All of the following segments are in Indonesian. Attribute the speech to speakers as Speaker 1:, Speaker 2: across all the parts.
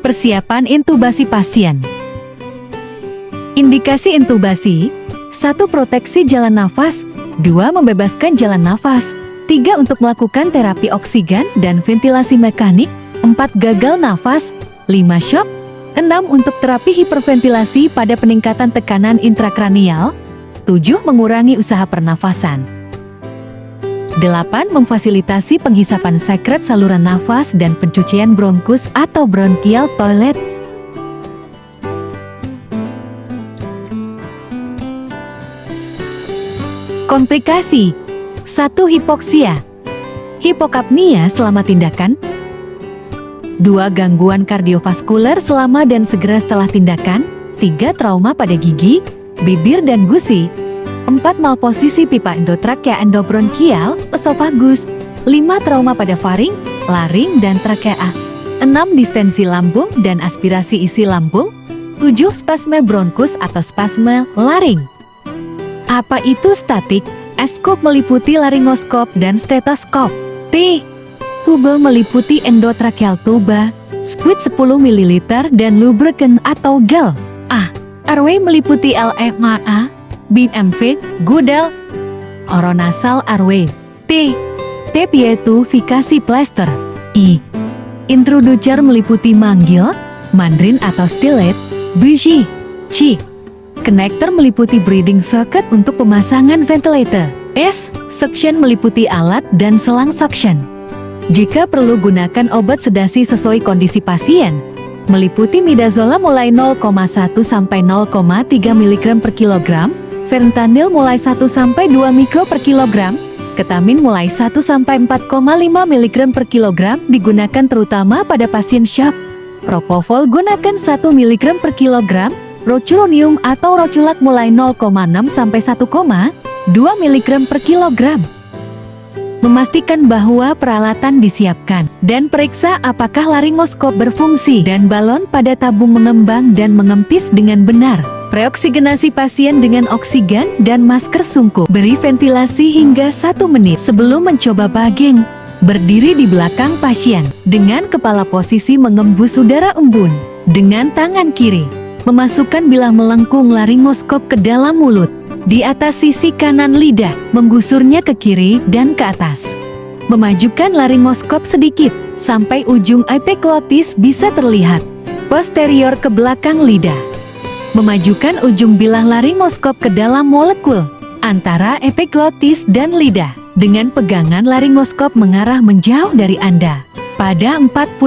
Speaker 1: Persiapan intubasi pasien. Indikasi intubasi: 1. Proteksi jalan nafas, 2. Membebaskan jalan nafas, 3. Untuk melakukan terapi oksigen dan ventilasi mekanik, 4. Gagal nafas, 5. Shock, 6. Untuk terapi hiperventilasi pada peningkatan tekanan intrakranial, 7. Mengurangi usaha pernafasan, 8. Memfasilitasi penghisapan sekret saluran nafas dan pencucian bronkus atau bronchial toilet. Komplikasi: 1. Hipoksia, hipokapnia selama tindakan, 2. Gangguan kardiovaskuler selama dan segera setelah tindakan, 3. Trauma pada gigi, bibir dan gusi, 4. Malposisi pipa endotrakea endobronkial, esofagus, 5. Trauma pada faring, laring dan trakea, 6. Distensi lambung dan aspirasi isi lambung, 7. Spasme bronkus atau spasme laring. Apa itu statik? Eskop meliputi laringoskop dan stetoskop. T. Tube meliputi endotrakeal tuba, squid 10 ml dan lubricant atau gel. A. Airway meliputi LMA, BMV, Gudel, oronasal airway. T. Tape yaitu fikasi plaster. I. Introducer meliputi manggil, mandrin atau stilet, bougie. C. Connector meliputi breathing circuit untuk pemasangan ventilator. S. Suction meliputi alat dan selang suction. Jika perlu, gunakan obat sedasi sesuai kondisi pasien, meliputi midazolam mulai 0,1 sampai 0,3 mg per kilogram, fentanyl mulai 1 sampai 2 mikro per kilogram, ketamin mulai 1 sampai 4,5 mg per kilogram digunakan terutama pada pasien shock. Propofol gunakan 1 mg per kilogram, rocuronium atau roculak mulai 0,6 sampai 1,2 mg per kilogram. Memastikan bahwa peralatan disiapkan dan periksa apakah laringoskop berfungsi dan balon pada tabung mengembang dan mengempis dengan benar. Preoksigenasi pasien dengan oksigen dan masker sungkup. Beri ventilasi hingga 1 menit sebelum mencoba bageng. Berdiri di belakang pasien dengan kepala posisi mengembus udara embun. Dengan tangan kiri, memasukkan bilah melengkung laringoskop ke dalam mulut. Di atas sisi kanan lidah, menggusurnya ke kiri dan ke atas. Memajukan laringoskop sedikit, sampai ujung epiglotis bisa terlihat. Posterior ke belakang lidah. Memajukan ujung bilah laringoskop ke dalam molekul antara epiglotis dan lidah. Dengan pegangan laringoskop mengarah menjauh dari Anda. Pada 45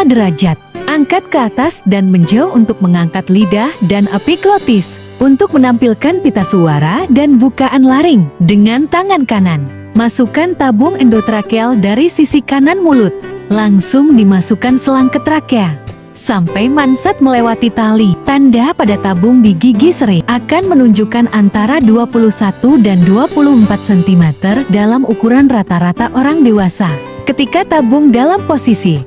Speaker 1: derajat, angkat ke atas dan menjauh untuk mengangkat lidah dan epiglotis. Untuk menampilkan pita suara dan bukaan laring, dengan tangan kanan, masukkan tabung endotrakeal dari sisi kanan mulut. Langsung dimasukkan selang ke trakea. Sampai mansat melewati tali, tanda pada tabung di gigi seri akan menunjukkan antara 21 dan 24 cm dalam ukuran rata-rata orang dewasa. Ketika tabung dalam posisi,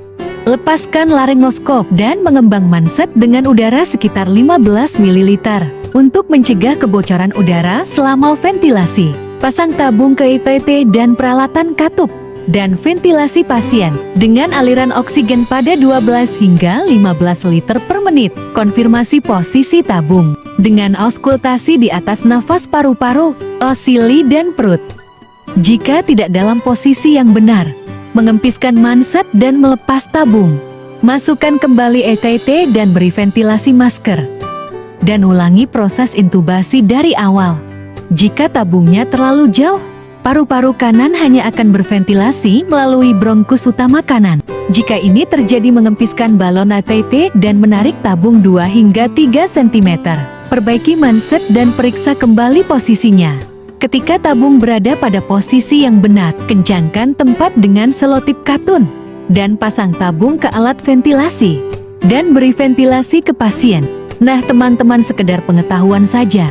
Speaker 1: lepaskan laringoskop dan mengembang manset dengan udara sekitar 15 ml. Untuk mencegah kebocoran udara selama ventilasi, pasang tabung ke IPT dan peralatan katup dan ventilasi pasien dengan aliran oksigen pada 12 hingga 15 liter per menit. Konfirmasi posisi tabung dengan auskultasi di atas nafas paru-paru, osili dan perut. Jika tidak dalam posisi yang benar, mengempiskan manset dan melepas tabung. Masukkan kembali ETT dan beri ventilasi masker. Dan ulangi proses intubasi dari awal. Jika tabungnya terlalu jauh, paru-paru kanan hanya akan berventilasi melalui bronkus utama kanan. Jika ini terjadi, mengempiskan balon ATT dan menarik tabung 2 hingga 3 cm. Perbaiki manset dan periksa kembali posisinya. Ketika tabung berada pada posisi yang benar, kencangkan tempat dengan selotip katun dan pasang tabung ke alat ventilasi dan beri ventilasi ke pasien. Nah teman-teman, sekedar pengetahuan saja,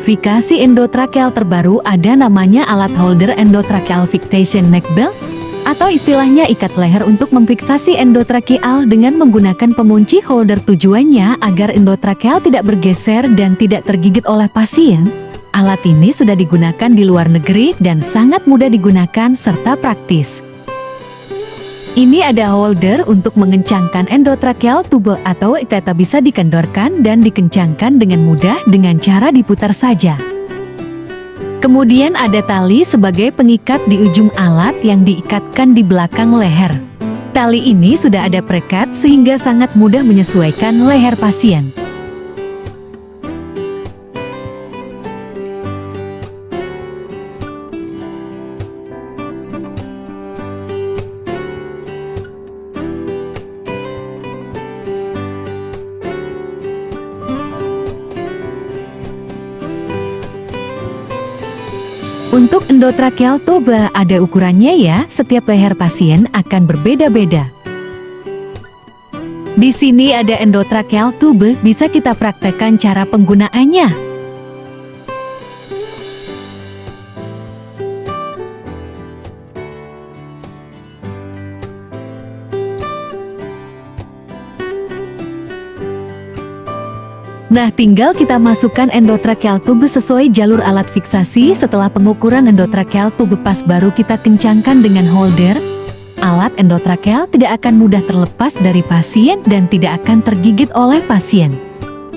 Speaker 1: fikasi endotrakeal terbaru ada namanya alat holder endotrakeal fixation neck belt, atau istilahnya ikat leher untuk memfiksasi endotrakeal dengan menggunakan pemunci holder. Tujuannya agar endotrakeal tidak bergeser dan tidak tergigit oleh pasien. Alat ini sudah digunakan di luar negeri dan sangat mudah digunakan serta praktis. Ini ada holder untuk mengencangkan endotracheal tube atau tetap bisa dikendorkan dan dikencangkan dengan mudah dengan cara diputar saja. Kemudian ada tali sebagai pengikat di ujung alat yang diikatkan di belakang leher. Tali ini sudah ada perekat sehingga sangat mudah menyesuaikan leher pasien. Untuk endotracheal tube ada ukurannya ya, setiap leher pasien akan berbeda-beda. Di sini ada endotracheal tube, bisa kita praktekkan cara penggunaannya. Nah, tinggal kita masukkan endotracheal tube sesuai jalur alat fiksasi. Setelah pengukuran endotracheal tube pas, baru kita kencangkan dengan holder. Alat endotracheal tidak akan mudah terlepas dari pasien dan tidak akan tergigit oleh pasien.